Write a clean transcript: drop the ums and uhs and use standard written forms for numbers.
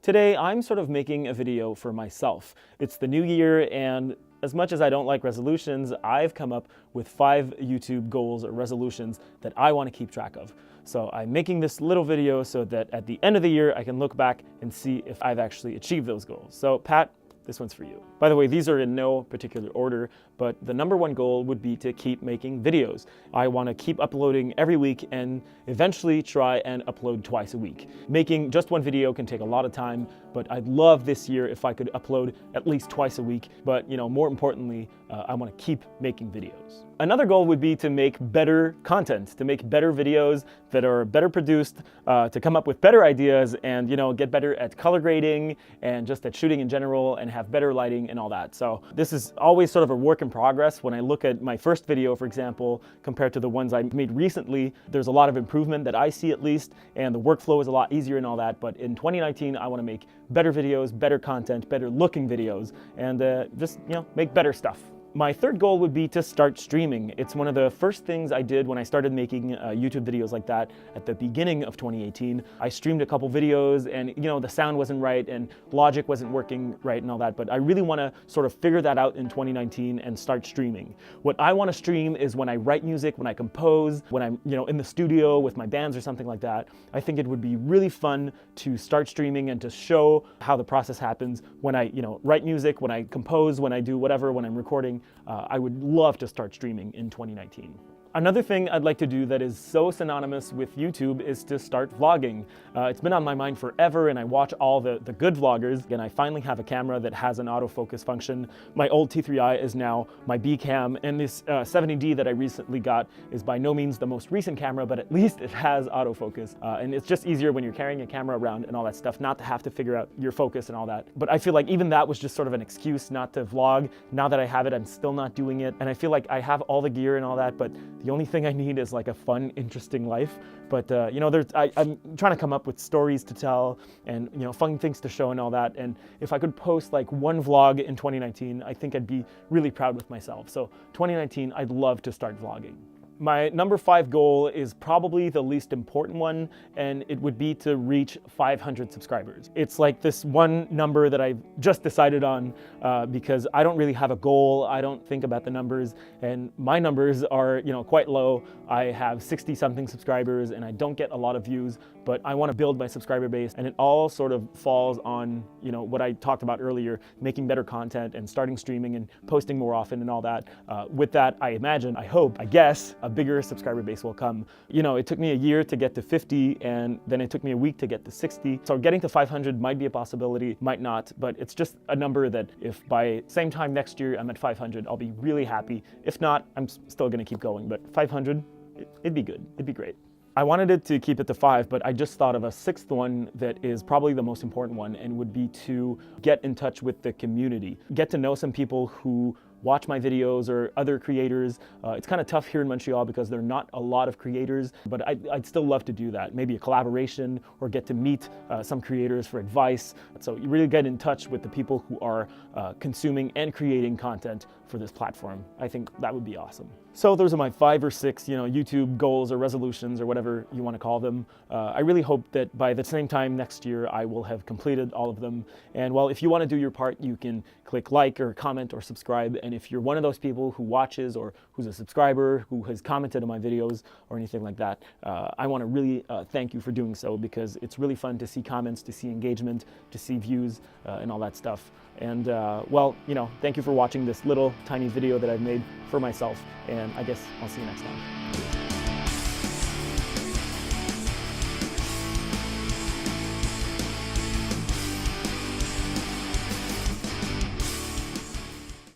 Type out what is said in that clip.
Today, I'm sort of making a video for myself. It's the new year, and as much as I don't like resolutions, I've come up with 5 YouTube goals or resolutions that I want to keep track of. So I'm making this little video so that at the end of the year, I can look back and see if I've actually achieved those goals. So Pat, this one's for you. By the way, these are in no particular order, but the number one goal would be to keep making videos. I want to keep uploading every week and eventually try and upload twice a week. Making just one video can take a lot of time, but I'd love this year if I could upload at least twice a week. But more importantly, I want to keep making videos. Another goal would be to make better content, to make better videos that are better produced, to come up with better ideas and get better at color grading and just at shooting in general and have better lighting and all that. So this is always sort of a work in progress. When I look at my first video, for example, compared to the ones I made recently, there's a lot of improvement that I see at least, and the workflow is a lot easier and all that. But in 2019, I want to make better videos, better content, better looking videos, and just make better stuff. My third goal would be to start streaming. It's one of the first things I did when I started making YouTube videos like that at the beginning of 2018. I streamed a couple videos and the sound wasn't right and Logic wasn't working right and all that, but I really want to sort of figure that out in 2019 and start streaming. What I want to stream is when I write music, when I compose, when I'm in the studio with my bands or something like that. I think it would be really fun to start streaming and to show how the process happens when I write music, when I compose, when I do whatever, when I'm recording. I would love to start streaming in 2019. Another thing I'd like to do that is so synonymous with YouTube is to start vlogging. It's been on my mind forever, and I watch all the good vloggers, and I finally have a camera that has an autofocus function. My old T3i is now my B cam, and this 70D that I recently got is by no means the most recent camera, but at least it has autofocus. And it's just easier when you're carrying a camera around and all that stuff, not to have to figure out your focus and all that. But I feel like even that was just sort of an excuse not to vlog. Now that I have it, I'm still not doing it. And I feel like I have all the gear and all that, but the only thing I need is like a fun, interesting life. But I'm trying to come up with stories to tell and fun things to show and all that. And if I could post like one vlog in 2019, I think I'd be really proud with myself. So 2019, I'd love to start vlogging. My number 5 goal is probably the least important one, and it would be to reach 500 subscribers. It's like this one number that I've just decided on because I don't really have a goal. I don't think about the numbers, and my numbers are quite low. I have 60-something subscribers, and I don't get a lot of views, but I want to build my subscriber base, and it all sort of falls on what I talked about earlier, making better content and starting streaming and posting more often and all that. With that, I imagine, I hope, I guess, a bigger subscriber base will come. It took me a year to get to 50, and then it took me a week to get to 60. So getting to 500 might be a possibility, might not, but it's just a number that if by same time next year I'm at 500, I'll be really happy. If not, I'm still gonna keep going, but 500, it'd be good, it'd be great. I wanted it to keep it to 5, but I just thought of a 6th one that is probably the most important one, and would be to get in touch with the community. Get to know some people who watch my videos or other creators. It's kind of tough here in Montreal because there are not a lot of creators, but I'd still love to do that. Maybe a collaboration or get to meet some creators for advice. So you really get in touch with the people who are consuming and creating content for this platform. I think that would be awesome. So those are my 5 or 6, YouTube goals or resolutions or whatever you want to call them. I really hope that by the same time next year, I will have completed all of them. And well, if you want to do your part, you can click like or comment or subscribe. And if you're one of those people who watches or who's a subscriber, who has commented on my videos or anything like that, I want to really thank you for doing so, because it's really fun to see comments, to see engagement, to see views and all that stuff. And well, thank you for watching this little tiny video that I've made for myself. And I guess I'll see you next time.